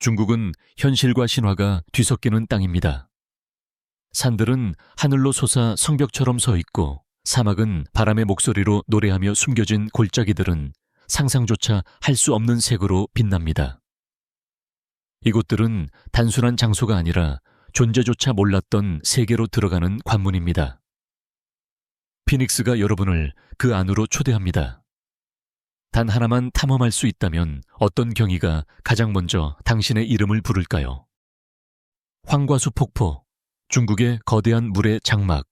중국은 현실과 신화가 뒤섞이는 땅입니다. 산들은 하늘로 솟아 성벽처럼 서 있고 사막은 바람의 목소리로 노래하며 숨겨진 골짜기들은 상상조차 할 수 없는 색으로 빛납니다. 이곳들은 단순한 장소가 아니라 존재조차 몰랐던 세계로 들어가는 관문입니다. 피닉스가 여러분을 그 안으로 초대합니다. 단 하나만 탐험할 수 있다면 어떤 경위가 가장 먼저 당신의 이름을 부를까요? 황과수 폭포, 중국의 거대한 물의 장막.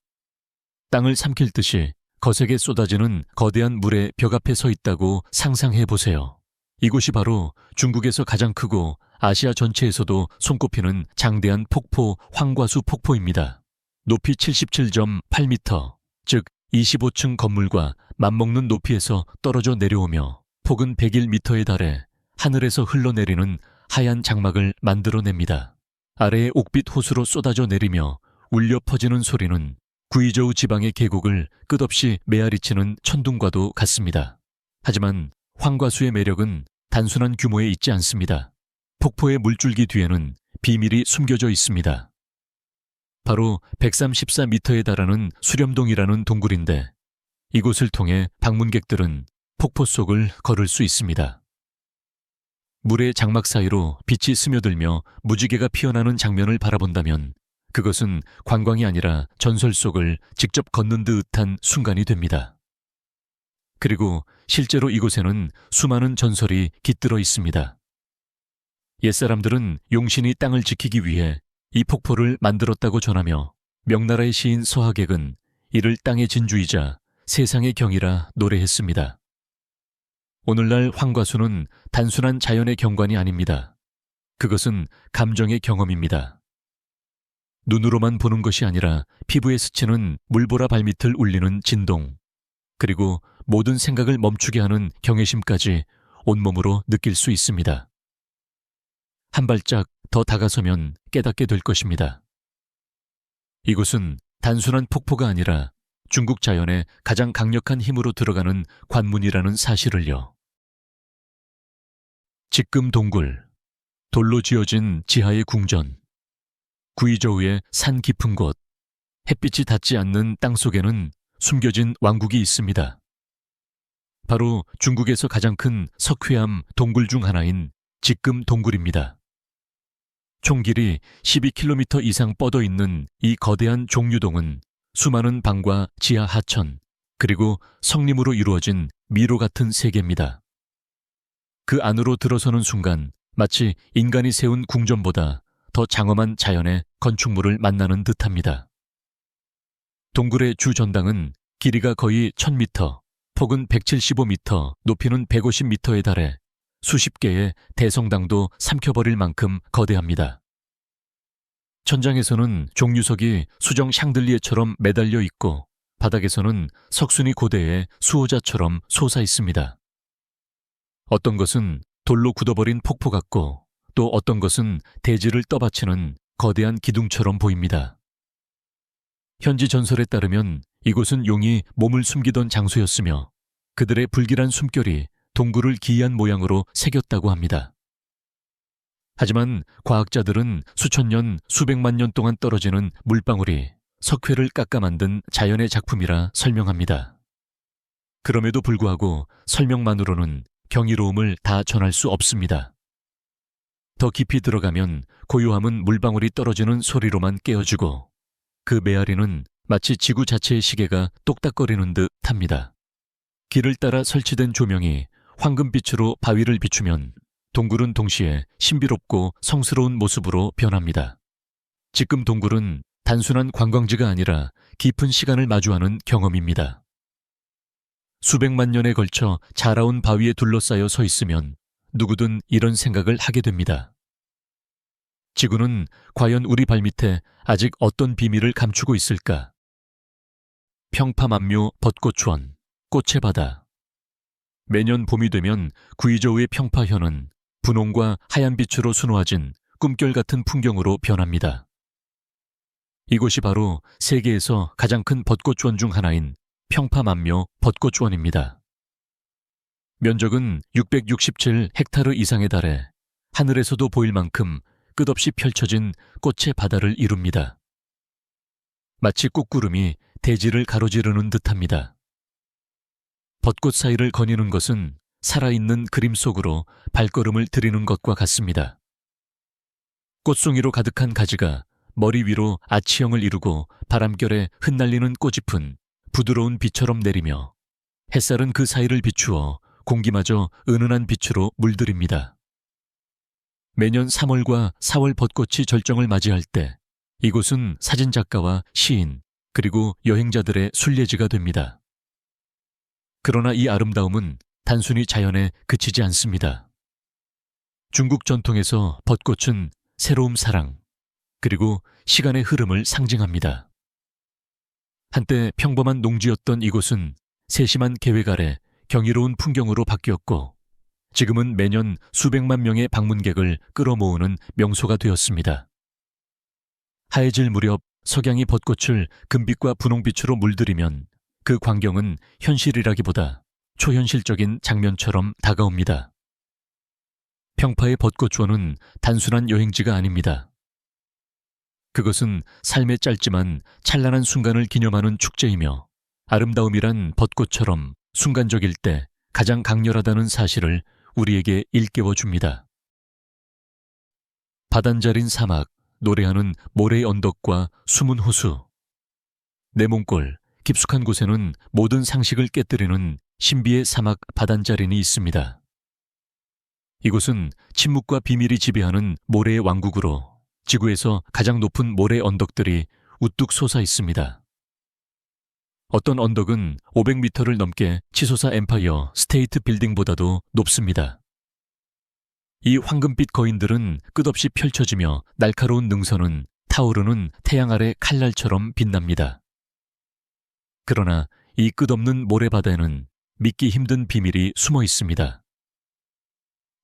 땅을 삼킬 듯이 거세게 쏟아지는 거대한 물의 벽 앞에 서 있다고 상상해 보세요. 이곳이 바로 중국에서 가장 크고 아시아 전체에서도 손꼽히는 장대한 폭포 황과수 폭포입니다. 높이 77.8m, 즉 25층 건물과 맞먹는 높이에서 떨어져 내려오며 폭은 101m에 달해 하늘에서 흘러내리는 하얀 장막을 만들어냅니다. 아래의 옥빛 호수로 쏟아져 내리며 울려 퍼지는 소리는 구이저우 지방의 계곡을 끝없이 메아리치는 천둥과도 같습니다. 하지만 황과수의 매력은 단순한 규모에 있지 않습니다. 폭포의 물줄기 뒤에는 비밀이 숨겨져 있습니다. 바로 134m에 달하는 수렴동이라는 동굴인데 이곳을 통해 방문객들은 폭포 속을 걸을 수 있습니다. 물의 장막 사이로 빛이 스며들며 무지개가 피어나는 장면을 바라본다면 그것은 관광이 아니라 전설 속을 직접 걷는 듯한 순간이 됩니다. 그리고 실제로 이곳에는 수많은 전설이 깃들어 있습니다. 옛사람들은 용신이 땅을 지키기 위해 이 폭포를 만들었다고 전하며 명나라의 시인 서하객은 이를 땅의 진주이자 세상의 경이라 노래했습니다. 오늘날 황과수는 단순한 자연의 경관이 아닙니다. 그것은 감정의 경험입니다. 눈으로만 보는 것이 아니라 피부에 스치는 물보라 발밑을 울리는 진동, 그리고 모든 생각을 멈추게 하는 경외심까지 온몸으로 느낄 수 있습니다. 한 발짝 더 다가서면 깨닫게 될 것입니다. 이곳은 단순한 폭포가 아니라 중국 자연의 가장 강력한 힘으로 들어가는 관문이라는 사실을요. 직금 동굴, 돌로 지어진 지하의 궁전, 구이저우의 산 깊은 곳, 햇빛이 닿지 않는 땅속에는 숨겨진 왕국이 있습니다. 바로 중국에서 가장 큰 석회암 동굴 중 하나인 직금 동굴입니다. 총 길이 12km 이상 뻗어 있는 이 거대한 종류동은 수많은 방과 지하 하천, 그리고 성림으로 이루어진 미로 같은 세계입니다. 그 안으로 들어서는 순간 마치 인간이 세운 궁전보다 더 장엄한 자연의 건축물을 만나는 듯합니다. 동굴의 주 전당은 길이가 거의 1000m, 폭은 175m, 높이는 150m에 달해 수십 개의 대성당도 삼켜버릴 만큼 거대합니다. 천장에서는 종류석이 수정 샹들리에처럼 매달려 있고 바닥에서는 석순이 고대의 수호자처럼 솟아 있습니다. 어떤 것은 돌로 굳어버린 폭포 같고 또 어떤 것은 대지를 떠받치는 거대한 기둥처럼 보입니다. 현지 전설에 따르면 이곳은 용이 몸을 숨기던 장소였으며 그들의 불길한 숨결이 동굴을 기이한 모양으로 새겼다고 합니다. 하지만 과학자들은 수천 년, 수백만 년 동안 떨어지는 물방울이 석회를 깎아 만든 자연의 작품이라 설명합니다. 그럼에도 불구하고 설명만으로는 경이로움을 다 전할 수 없습니다. 더 깊이 들어가면 고요함은 물방울이 떨어지는 소리로만 깨어지고 그 메아리는 마치 지구 자체의 시계가 똑딱거리는 듯 합니다. 길을 따라 설치된 조명이 황금빛으로 바위를 비추면 동굴은 동시에 신비롭고 성스러운 모습으로 변합니다. 직금 동굴은 단순한 관광지가 아니라 깊은 시간을 마주하는 경험입니다. 수백만 년에 걸쳐 자라온 바위에 둘러싸여 서 있으면 누구든 이런 생각을 하게 됩니다. 지구는 과연 우리 발밑에 아직 어떤 비밀을 감추고 있을까? 평파만묘 벚꽃원, 꽃의 바다. 매년 봄이 되면 구이저우의 평파현은 분홍과 하얀 빛으로 수놓아진 꿈결 같은 풍경으로 변합니다. 이곳이 바로 세계에서 가장 큰 벚꽃원 중 하나인 평파만묘 벚꽃원입니다. 면적은 667헥타르 이상에 달해 하늘에서도 보일 만큼 끝없이 펼쳐진 꽃의 바다를 이룹니다. 마치 꽃구름이 대지를 가로지르는 듯합니다. 벚꽃 사이를 거니는 것은 살아있는 그림 속으로 발걸음을 들이는 것과 같습니다. 꽃송이로 가득한 가지가 머리 위로 아치형을 이루고 바람결에 흩날리는 꽃잎은 부드러운 비처럼 내리며 햇살은 그 사이를 비추어 공기마저 은은한 빛으로 물들입니다. 매년 3월과 4월 벚꽃이 절정을 맞이할 때 이곳은 사진작가와 시인 그리고 여행자들의 순례지가 됩니다. 그러나 이 아름다움은 단순히 자연에 그치지 않습니다. 중국 전통에서 벚꽃은 새로움 사랑, 그리고 시간의 흐름을 상징합니다. 한때 평범한 농지였던 이곳은 세심한 계획 아래 경이로운 풍경으로 바뀌었고 지금은 매년 수백만 명의 방문객을 끌어모으는 명소가 되었습니다. 하얘질 무렵 석양이 벚꽃을 금빛과 분홍빛으로 물들이면 그 광경은 현실이라기보다 초현실적인 장면처럼 다가옵니다. 평파의 벚꽃원은 단순한 여행지가 아닙니다. 그것은 삶의 짧지만 찬란한 순간을 기념하는 축제이며 아름다움이란 벚꽃처럼 순간적일 때 가장 강렬하다는 사실을 우리에게 일깨워 줍니다. 바단자린 사막, 노래하는 모래의 언덕과 숨은 호수. 내 몸골, 깊숙한 곳에는 모든 상식을 깨뜨리는 신비의 사막 바단자린이 있습니다. 이곳은 침묵과 비밀이 지배하는 모래의 왕국으로 지구에서 가장 높은 모래 언덕들이 우뚝 솟아 있습니다. 어떤 언덕은 500m를 넘게 치솟아 엠파이어 스테이트 빌딩보다도 높습니다. 이 황금빛 거인들은 끝없이 펼쳐지며 날카로운 능선은 타오르는 태양 아래 칼날처럼 빛납니다. 그러나 이 끝없는 모래바다에는 믿기 힘든 비밀이 숨어 있습니다.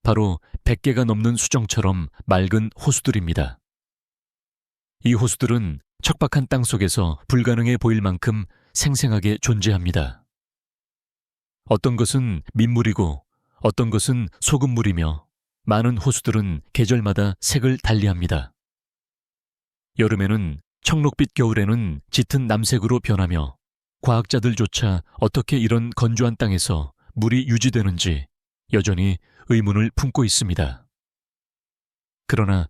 바로 100개가 넘는 수정처럼 맑은 호수들입니다. 이 호수들은 척박한 땅 속에서 불가능해 보일 만큼 생생하게 존재합니다. 어떤 것은 민물이고 어떤 것은 소금물이며 많은 호수들은 계절마다 색을 달리합니다. 여름에는 청록빛, 겨울에는 짙은 남색으로 변하며 과학자들조차 어떻게 이런 건조한 땅에서 물이 유지되는지 여전히 의문을 품고 있습니다. 그러나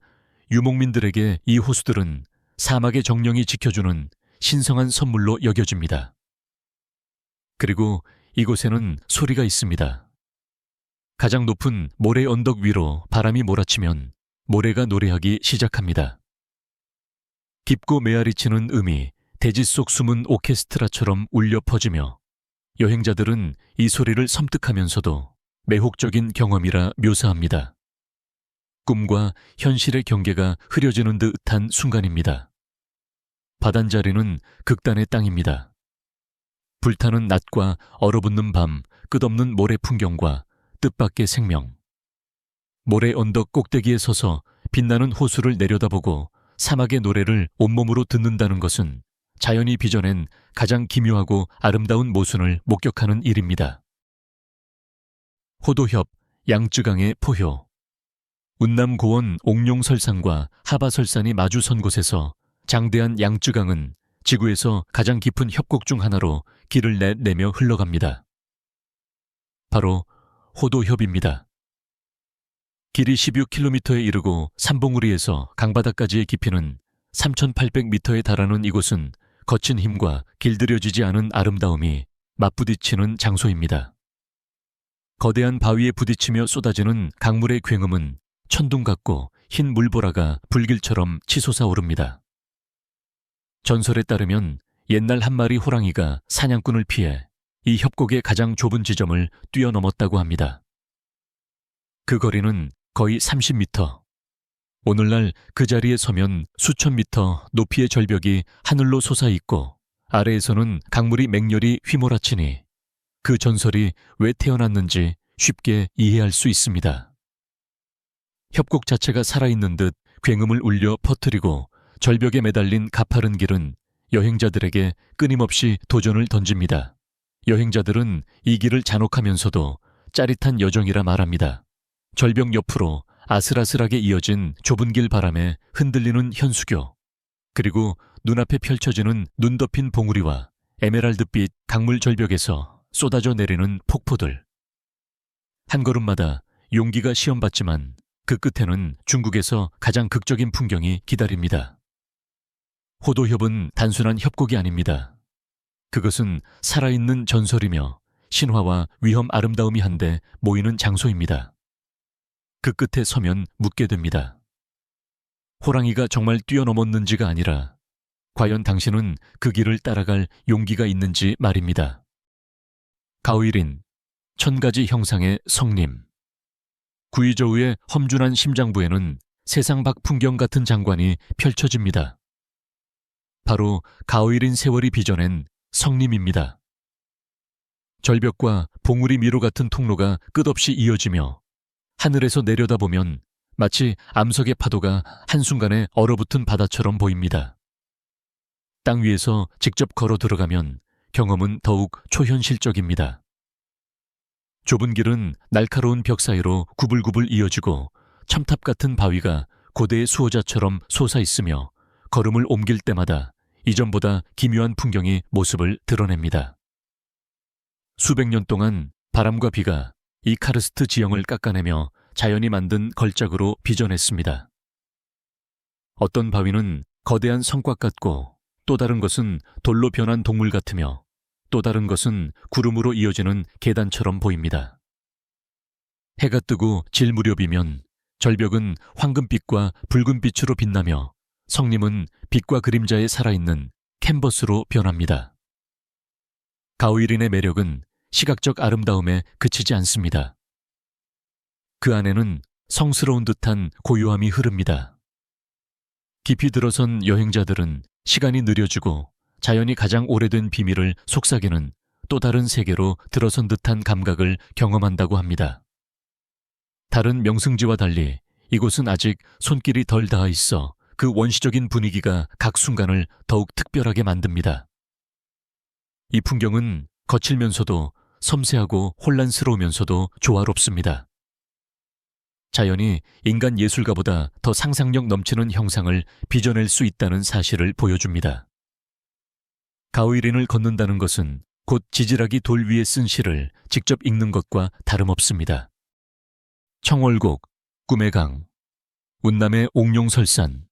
유목민들에게 이 호수들은 사막의 정령이 지켜주는 신성한 선물로 여겨집니다. 그리고 이곳에는 소리가 있습니다. 가장 높은 모래 언덕 위로 바람이 몰아치면 모래가 노래하기 시작합니다. 깊고 메아리치는 음이 대지 속 숨은 오케스트라처럼 울려 퍼지며 여행자들은 이 소리를 섬뜩하면서도 매혹적인 경험이라 묘사합니다. 꿈과 현실의 경계가 흐려지는 듯한 순간입니다. 바단자리는 극단의 땅입니다. 불타는 낮과 얼어붙는 밤, 끝없는 모래 풍경과 뜻밖의 생명. 모래 언덕 꼭대기에 서서 빛나는 호수를 내려다보고 사막의 노래를 온몸으로 듣는다는 것은 자연이 빚어낸 가장 기묘하고 아름다운 모순을 목격하는 일입니다. 호도협, 양쯔강의 포효. 운남고원 옥룡설산과 하바설산이 마주선 곳에서 장대한 양쯔강은 지구에서 가장 깊은 협곡 중 하나로 길을 내며 흘러갑니다. 바로 호도협입니다. 길이 16km에 이르고 삼봉우리에서 강바다까지의 깊이는 3,800m에 달하는 이곳은 거친 힘과 길들여지지 않은 아름다움이 맞부딪히는 장소입니다. 거대한 바위에 부딪히며 쏟아지는 강물의 굉음은 천둥 같고 흰 물보라가 불길처럼 치솟아 오릅니다. 전설에 따르면 옛날 한 마리 호랑이가 사냥꾼을 피해 이 협곡의 가장 좁은 지점을 뛰어넘었다고 합니다. 그 거리는 거의 30m. 오늘날 그 자리에 서면 수천 미터 높이의 절벽이 하늘로 솟아있고 아래에서는 강물이 맹렬히 휘몰아치니 그 전설이 왜 태어났는지 쉽게 이해할 수 있습니다. 협곡 자체가 살아있는 듯 굉음을 울려 퍼뜨리고 절벽에 매달린 가파른 길은 여행자들에게 끊임없이 도전을 던집니다. 여행자들은 이 길을 잔혹하면서도 짜릿한 여정이라 말합니다. 절벽 옆으로 아슬아슬하게 이어진 좁은 길 바람에 흔들리는 현수교, 그리고 눈앞에 펼쳐지는 눈 덮인 봉우리와 에메랄드빛 강물 절벽에서 쏟아져 내리는 폭포들. 한 걸음마다 용기가 시험받지만 그 끝에는 중국에서 가장 극적인 풍경이 기다립니다. 호도협은 단순한 협곡이 아닙니다. 그것은 살아있는 전설이며 신화와 위험 아름다움이 한데 모이는 장소입니다. 그 끝에 서면 묻게 됩니다. 호랑이가 정말 뛰어넘었는지가 아니라 과연 당신은 그 길을 따라갈 용기가 있는지 말입니다. 가오일인, 1000가지 형상의 성림. 구이저우의 험준한 심장부에는 세상 밖 풍경 같은 장관이 펼쳐집니다. 바로 가오일인 세월이 빚어낸 성림입니다. 절벽과 봉우리 미로 같은 통로가 끝없이 이어지며 하늘에서 내려다보면 마치 암석의 파도가 한순간에 얼어붙은 바다처럼 보입니다. 땅 위에서 직접 걸어 들어가면 경험은 더욱 초현실적입니다. 좁은 길은 날카로운 벽 사이로 구불구불 이어지고 첨탑 같은 바위가 고대의 수호자처럼 솟아있으며 걸음을 옮길 때마다 이전보다 기묘한 풍경이 모습을 드러냅니다. 수백 년 동안 바람과 비가 이 카르스트 지형을 깎아내며 자연이 만든 걸작으로 빚어냈습니다. 어떤 바위는 거대한 성곽 같고 또 다른 것은 돌로 변한 동물 같으며 또 다른 것은 구름으로 이어지는 계단처럼 보입니다. 해가 뜨고 질 무렵이면 절벽은 황금빛과 붉은빛으로 빛나며 성림은 빛과 그림자에 살아있는 캔버스로 변합니다. 가오일인의 매력은 시각적 아름다움에 그치지 않습니다. 그 안에는 성스러운 듯한 고요함이 흐릅니다. 깊이 들어선 여행자들은 시간이 느려지고 자연이 가장 오래된 비밀을 속삭이는 또 다른 세계로 들어선 듯한 감각을 경험한다고 합니다. 다른 명승지와 달리 이곳은 아직 손길이 덜 닿아 있어 그 원시적인 분위기가 각 순간을 더욱 특별하게 만듭니다. 이 풍경은 거칠면서도 섬세하고 혼란스러우면서도 조화롭습니다. 자연이 인간 예술가보다 더 상상력 넘치는 형상을 빚어낼 수 있다는 사실을 보여줍니다. 가오일인을 걷는다는 것은 곧 지지락이 돌 위에 쓴 시를 직접 읽는 것과 다름없습니다. 청월곡, 꿈의 강, 운남의 옥룡설산,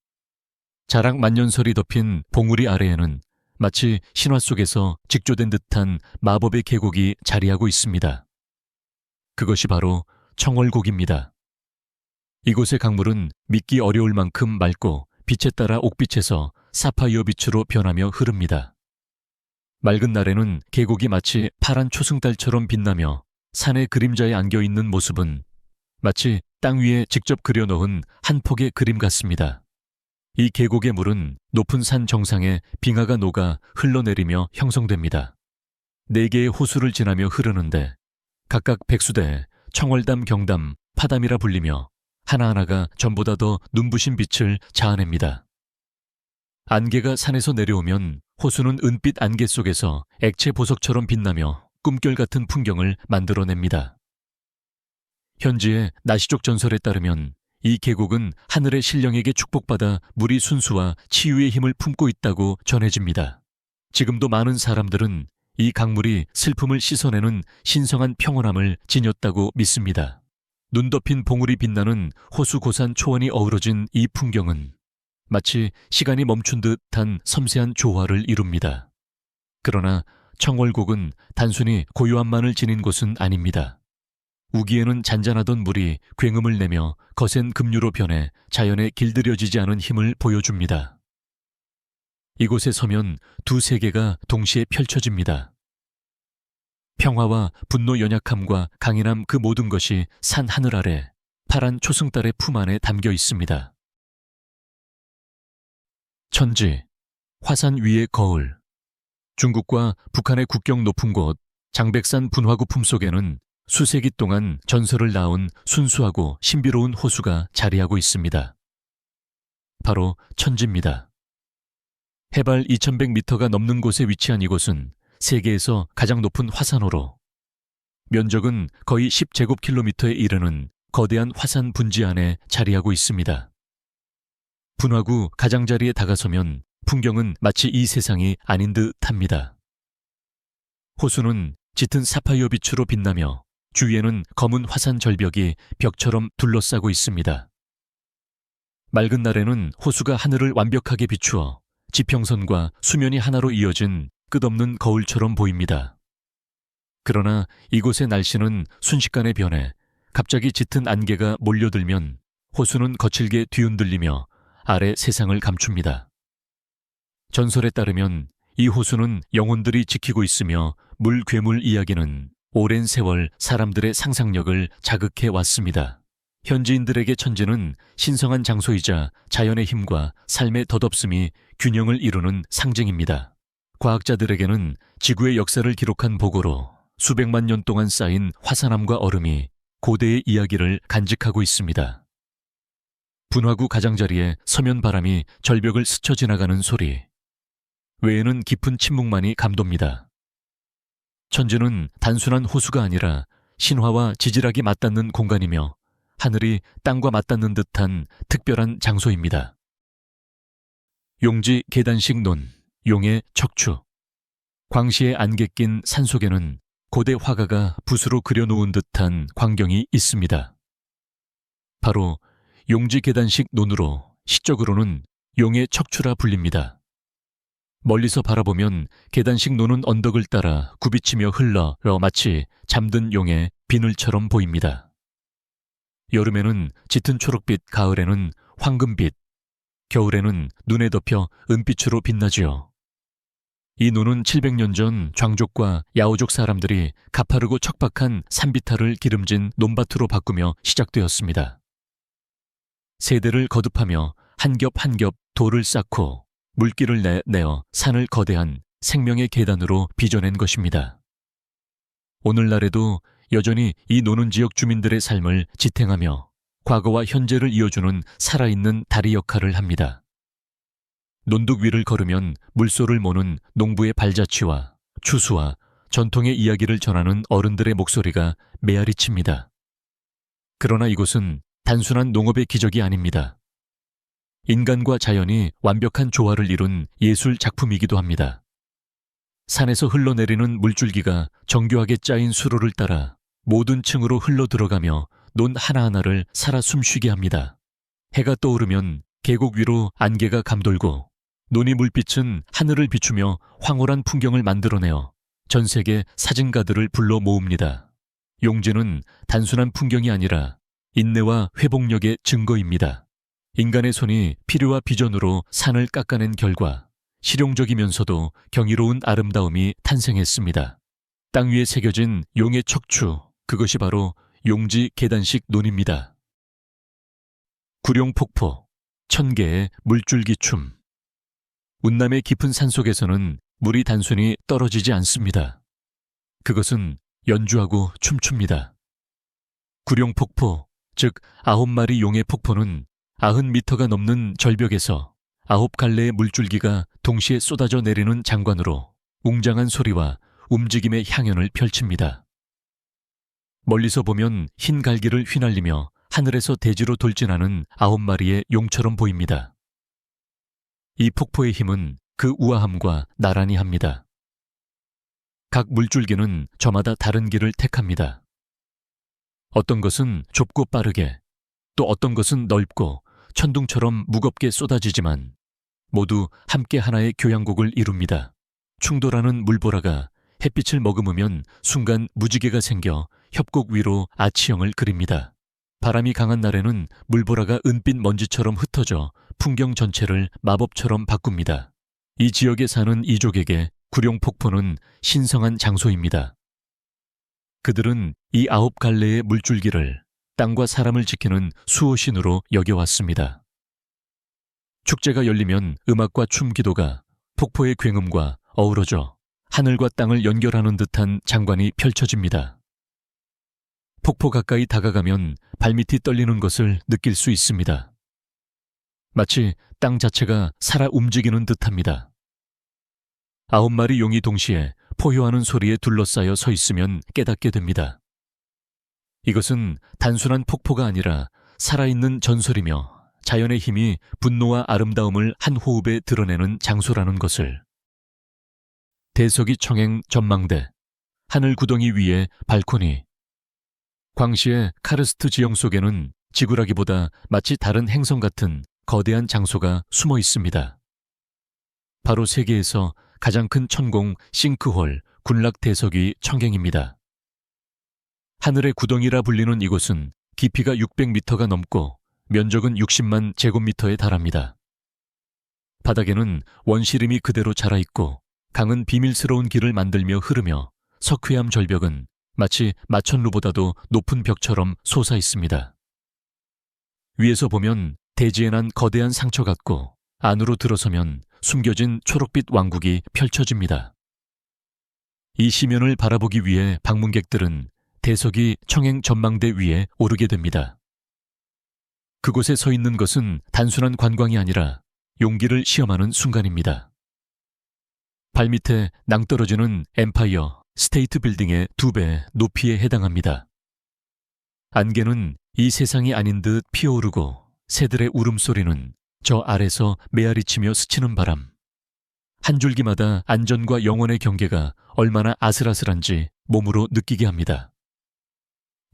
자락만년설이 덮인 봉우리 아래에는 마치 신화 속에서 직조된 듯한 마법의 계곡이 자리하고 있습니다. 그것이 바로 청월곡입니다. 이곳의 강물은 믿기 어려울 만큼 맑고 빛에 따라 옥빛에서 사파이어 빛으로 변하며 흐릅니다. 맑은 날에는 계곡이 마치 파란 초승달처럼 빛나며 산의 그림자에 안겨있는 모습은 마치 땅 위에 직접 그려놓은 한 폭의 그림 같습니다. 이 계곡의 물은 높은 산 정상에 빙하가 녹아 흘러내리며 형성됩니다. 4개의 호수를 지나며 흐르는데 각각 백수대, 청월담, 경담, 파담이라 불리며 하나하나가 전보다 더 눈부신 빛을 자아냅니다. 안개가 산에서 내려오면 호수는 은빛 안개 속에서 액체 보석처럼 빛나며 꿈결 같은 풍경을 만들어냅니다. 현지의 나시족 전설에 따르면 이 계곡은 하늘의 신령에게 축복받아 물이 순수와 치유의 힘을 품고 있다고 전해집니다. 지금도 많은 사람들은 이 강물이 슬픔을 씻어내는 신성한 평온함을 지녔다고 믿습니다. 눈 덮인 봉우리 빛나는 호수 고산 초원이 어우러진 이 풍경은 마치 시간이 멈춘 듯한 섬세한 조화를 이룹니다. 그러나 청월곡은 단순히 고요함만을 지닌 곳은 아닙니다. 우기에는 잔잔하던 물이 굉음을 내며 거센 급류로 변해 자연에 길들여지지 않은 힘을 보여줍니다. 이곳에 서면 두 세계가 동시에 펼쳐집니다. 평화와 분노 연약함과 강인함 그 모든 것이 산 하늘 아래 파란 초승달의 품 안에 담겨 있습니다. 천지, 화산 위의 거울. 중국과 북한의 국경 높은 곳 장백산 분화구 품속에는 수세기 동안 전설을 낳은 순수하고 신비로운 호수가 자리하고 있습니다. 바로 천지입니다. 해발 2100m가 넘는 곳에 위치한 이곳은 세계에서 가장 높은 화산호로 면적은 거의 10제곱킬로미터에 이르는 거대한 화산 분지 안에 자리하고 있습니다. 분화구 가장자리에 다가서면 풍경은 마치 이 세상이 아닌 듯합니다. 호수는 짙은 사파이어 빛으로 빛나며 주위에는 검은 화산 절벽이 벽처럼 둘러싸고 있습니다. 맑은 날에는 호수가 하늘을 완벽하게 비추어 지평선과 수면이 하나로 이어진 끝없는 거울처럼 보입니다. 그러나 이곳의 날씨는 순식간에 변해 갑자기 짙은 안개가 몰려들면 호수는 거칠게 뒤흔들리며 아래 세상을 감춥니다. 전설에 따르면 이 호수는 영혼들이 지키고 있으며 물 괴물 이야기는 오랜 세월 사람들의 상상력을 자극해 왔습니다. 현지인들에게 천지는 신성한 장소이자 자연의 힘과 삶의 덧없음이 균형을 이루는 상징입니다. 과학자들에게는 지구의 역사를 기록한 보고로 수백만 년 동안 쌓인 화산암과 얼음이 고대의 이야기를 간직하고 있습니다. 분화구 가장자리에 서면 바람이 절벽을 스쳐 지나가는 소리 외에는 깊은 침묵만이 감돕니다. 천지는 단순한 호수가 아니라 신화와 지질학이 맞닿는 공간이며 하늘이 땅과 맞닿는 듯한 특별한 장소입니다. 용지 계단식 논, 용의 척추. 광시에 안개 낀 산속에는 고대 화가가 붓으로 그려놓은 듯한 광경이 있습니다. 바로 용지 계단식 논으로 시적으로는 용의 척추라 불립니다. 멀리서 바라보면 계단식 논은 언덕을 따라 굽이치며 흘러 마치 잠든 용의 비늘처럼 보입니다. 여름에는 짙은 초록빛, 가을에는 황금빛, 겨울에는 눈에 덮여 은빛으로 빛나지요. 이 논은 700년 전 장족과 야오족 사람들이 가파르고 척박한 산비탈을 기름진 논밭으로 바꾸며 시작되었습니다. 세대를 거듭하며 한 겹 한 겹 돌을 쌓고 물길을 내어 산을 거대한 생명의 계단으로 빚어낸 것입니다. 오늘날에도 여전히 이 노는 지역 주민들의 삶을 지탱하며 과거와 현재를 이어주는 살아있는 다리 역할을 합니다. 논둑 위를 걸으면 물소를 모는 농부의 발자취와 추수와 전통의 이야기를 전하는 어른들의 목소리가 메아리칩니다. 그러나 이곳은 단순한 농업의 기적이 아닙니다. 인간과 자연이 완벽한 조화를 이룬 예술 작품이기도 합니다. 산에서 흘러내리는 물줄기가 정교하게 짜인 수로를 따라 모든 층으로 흘러 들어가며 논 하나하나를 살아 숨쉬게 합니다. 해가 떠오르면 계곡 위로 안개가 감돌고 논의 물빛은 하늘을 비추며 황홀한 풍경을 만들어내어 전 세계 사진가들을 불러 모읍니다. 용지는 단순한 풍경이 아니라 인내와 회복력의 증거입니다. 인간의 손이 필요와 비전으로 산을 깎아낸 결과 실용적이면서도 경이로운 아름다움이 탄생했습니다. 땅 위에 새겨진 용의 척추, 그것이 바로 용지 계단식 논입니다. 구룡폭포, 1000개의 물줄기 춤. 운남의 깊은 산속에서는 물이 단순히 떨어지지 않습니다. 그것은 연주하고 춤춥니다. 구룡폭포, 즉 9마리 용의 폭포는 90m가 넘는 절벽에서 9갈래의 물줄기가 동시에 쏟아져 내리는 장관으로 웅장한 소리와 움직임의 향연을 펼칩니다. 멀리서 보면 흰 갈기를 휘날리며 하늘에서 대지로 돌진하는 9마리의 용처럼 보입니다. 이 폭포의 힘은 그 우아함과 나란히 합니다. 각 물줄기는 저마다 다른 길을 택합니다. 어떤 것은 좁고 빠르게, 또 어떤 것은 넓고 천둥처럼 무겁게 쏟아지지만 모두 함께 하나의 교향곡을 이룹니다. 충돌하는 물보라가 햇빛을 머금으면 순간 무지개가 생겨 협곡 위로 아치형을 그립니다. 바람이 강한 날에는 물보라가 은빛 먼지처럼 흩어져 풍경 전체를 마법처럼 바꿉니다. 이 지역에 사는 이족에게 구룡폭포는 신성한 장소입니다. 그들은 이 9갈래의 물줄기를 땅과 사람을 지키는 수호신으로 여겨왔습니다. 축제가 열리면 음악과 춤 기도가 폭포의 굉음과 어우러져 하늘과 땅을 연결하는 듯한 장관이 펼쳐집니다. 폭포 가까이 다가가면 발밑이 떨리는 것을 느낄 수 있습니다. 마치 땅 자체가 살아 움직이는 듯합니다. 9마리 용이 동시에 포효하는 소리에 둘러싸여 서 있으면 깨닫게 됩니다. 이것은 단순한 폭포가 아니라 살아있는 전설이며 자연의 힘이 분노와 아름다움을 한 호흡에 드러내는 장소라는 것을. 대서기 청행 전망대, 하늘 구덩이 위에 발코니. 광시의 카르스트 지형 속에는 지구라기보다 마치 다른 행성 같은 거대한 장소가 숨어 있습니다. 바로 세계에서 가장 큰 천공 싱크홀 군락 대서기 청행입니다. 하늘의 구덩이라 불리는 이곳은 깊이가 600m가 넘고 면적은 60만 제곱미터에 달합니다. 바닥에는 원시림이 그대로 자라있고 강은 비밀스러운 길을 만들며 흐르며 석회암 절벽은 마치 마천루보다도 높은 벽처럼 솟아있습니다. 위에서 보면 대지에 난 거대한 상처 같고 안으로 들어서면 숨겨진 초록빛 왕국이 펼쳐집니다. 이 시면을 바라보기 위해 방문객들은 대서기 청행 전망대 위에 오르게 됩니다. 그곳에 서 있는 것은 단순한 관광이 아니라 용기를 시험하는 순간입니다. 발밑에 낭떠러지는 엠파이어 스테이트 빌딩의 2배 높이에 해당합니다. 안개는 이 세상이 아닌 듯 피어오르고 새들의 울음소리는 저 아래서 메아리치며 스치는 바람. 한 줄기마다 안전과 영혼의 경계가 얼마나 아슬아슬한지 몸으로 느끼게 합니다.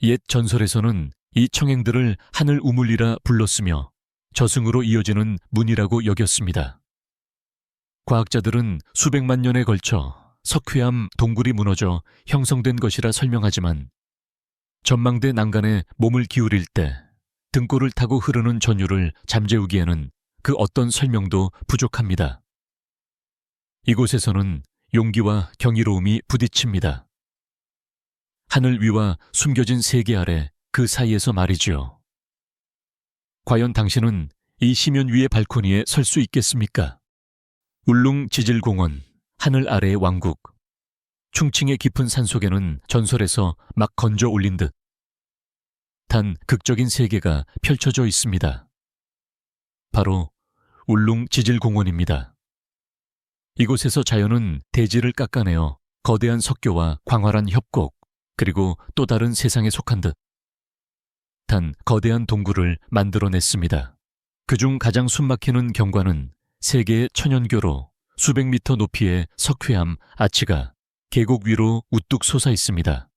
옛 전설에서는 이 청행들을 하늘 우물이라 불렀으며 저승으로 이어지는 문이라고 여겼습니다. 과학자들은 수백만 년에 걸쳐 석회암 동굴이 무너져 형성된 것이라 설명하지만 전망대 난간에 몸을 기울일 때 등골을 타고 흐르는 전율을 잠재우기에는 그 어떤 설명도 부족합니다. 이곳에서는 용기와 경이로움이 부딪힙니다. 하늘 위와 숨겨진 세계 아래 그 사이에서 말이지요. 과연 당신은 이 시면 위의 발코니에 설 수 있겠습니까? 울릉 지질공원, 하늘 아래의 왕국. 충칭의 깊은 산속에는 전설에서 막 건져 올린 듯 단 극적인 세계가 펼쳐져 있습니다. 바로 울릉 지질공원입니다. 이곳에서 자연은 대지를 깎아내어 거대한 석교와 광활한 협곡, 그리고 또 다른 세상에 속한 듯 단 거대한 동굴을 만들어냈습니다. 그중 가장 숨막히는 경관은 세계의 천연교로 수백 미터 높이의 석회암 아치가 계곡 위로 우뚝 솟아 있습니다.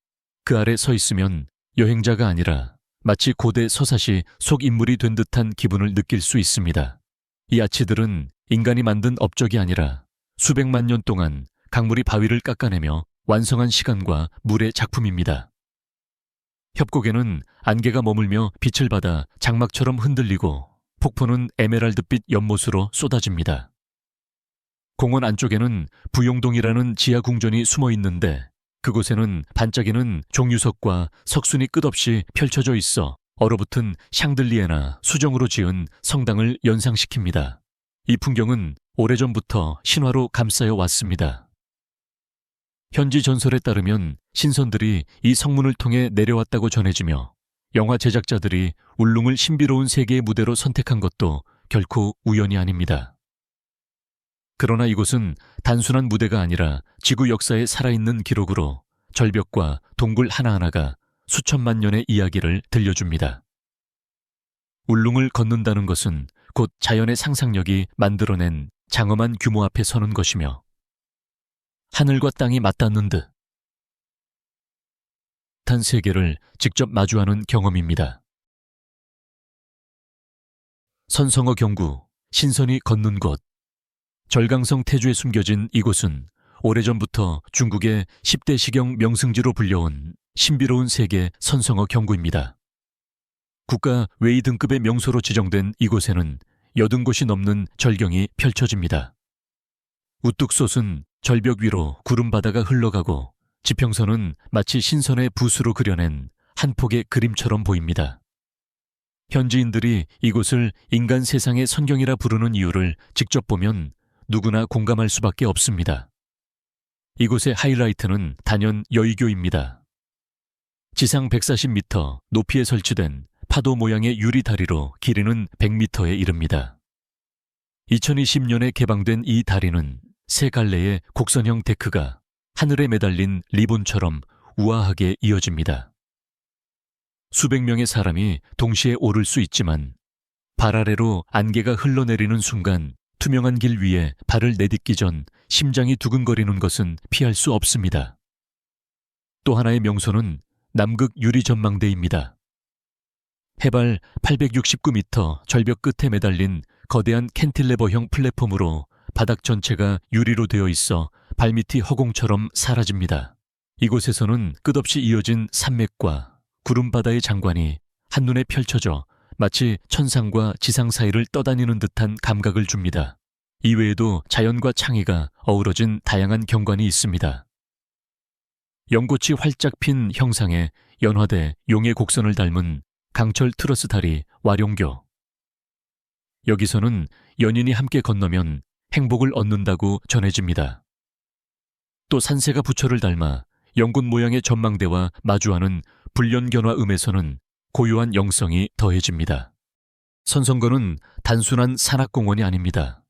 그 아래 서 있으면 여행자가 아니라 마치 고대 서사시 속인물이 된 듯한 기분을 느낄 수 있습니다. 이 아치들은 인간이 만든 업적이 아니라 수백만 년 동안 강물이 바위를 깎아내며 완성한 시간과 물의 작품입니다. 협곡에는 안개가 머물며 빛을 받아 장막처럼 흔들리고 폭포는 에메랄드빛 연못으로 쏟아집니다. 공원 안쪽에는 부용동이라는 지하 궁전이 숨어 있는데 그곳에는 반짝이는 종유석과 석순이 끝없이 펼쳐져 있어 얼어붙은 샹들리에나 수정으로 지은 성당을 연상시킵니다. 이 풍경은 오래전부터 신화로 감싸여 왔습니다. 현지 전설에 따르면 신선들이 이 성문을 통해 내려왔다고 전해지며 영화 제작자들이 울릉을 신비로운 세계의 무대로 선택한 것도 결코 우연이 아닙니다. 그러나 이곳은 단순한 무대가 아니라 지구 역사에 살아있는 기록으로 절벽과 동굴 하나하나가 수천만 년의 이야기를 들려줍니다. 울릉을 걷는다는 것은 곧 자연의 상상력이 만들어낸 장엄한 규모 앞에 서는 것이며 하늘과 땅이 맞닿는 듯한 세계를 직접 마주하는 경험입니다. 선성어 경구, 신선이 걷는 곳. 절강성 태주에 숨겨진 이곳은 오래전부터 중국의 10대 시경 명승지로 불려온 신비로운 세계 선성어 경구입니다. 국가 외의 등급의 명소로 지정된 이곳에는 80곳이 넘는 절경이 펼쳐집니다. 우뚝 솟은 절벽 위로 구름바다가 흘러가고 지평선은 마치 신선의 붓으로 그려낸 한 폭의 그림처럼 보입니다. 현지인들이 이곳을 인간 세상의 선경이라 부르는 이유를 직접 보면 누구나 공감할 수밖에 없습니다. 이곳의 하이라이트는 단연 여의교입니다. 지상 140m 높이에 설치된 파도 모양의 유리 다리로 길이는 100m에 이릅니다. 2020년에 개방된 이 다리는 세 갈래의 곡선형 데크가 하늘에 매달린 리본처럼 우아하게 이어집니다. 수백 명의 사람이 동시에 오를 수 있지만 발 아래로 안개가 흘러내리는 순간 투명한 길 위에 발을 내딛기 전 심장이 두근거리는 것은 피할 수 없습니다. 또 하나의 명소는 남극 유리 전망대입니다. 해발 869m 절벽 끝에 매달린 거대한 캔틸레버형 플랫폼으로 바닥 전체가 유리로 되어 있어 발밑이 허공처럼 사라집니다. 이곳에서는 끝없이 이어진 산맥과 구름바다의 장관이 한눈에 펼쳐져 마치 천상과 지상 사이를 떠다니는 듯한 감각을 줍니다. 이외에도 자연과 창의가 어우러진 다양한 경관이 있습니다. 연꽃이 활짝 핀 형상에 연화대 용의 곡선을 닮은 강철 트러스 다리 와룡교. 여기서는 연인이 함께 건너면 행복을 얻는다고 전해집니다. 또 산세가 부처를 닮아 연꽃 모양의 전망대와 마주하는 불련견화음에서는 고요한 영성이 더해집니다. 선성거는 단순한 산악공원이 아닙니다.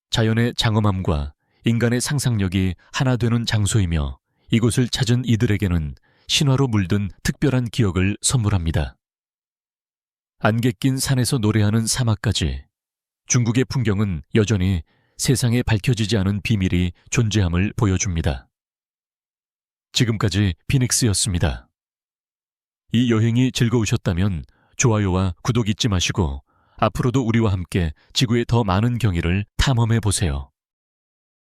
자연의 장엄함과 인간의 상상력이 하나 되는 장소이며 이곳을 찾은 이들에게는 신화로 물든 특별한 기억을 선물합니다. 안개 낀 산에서 노래하는 사막까지 중국의 풍경은 여전히 세상에 밝혀지지 않은 비밀이 존재함을 보여줍니다. 지금까지 피닉스였습니다. 이 여행이 즐거우셨다면 좋아요와 구독 잊지 마시고 앞으로도 우리와 함께 지구의 더 많은 경위를 탐험해 보세요.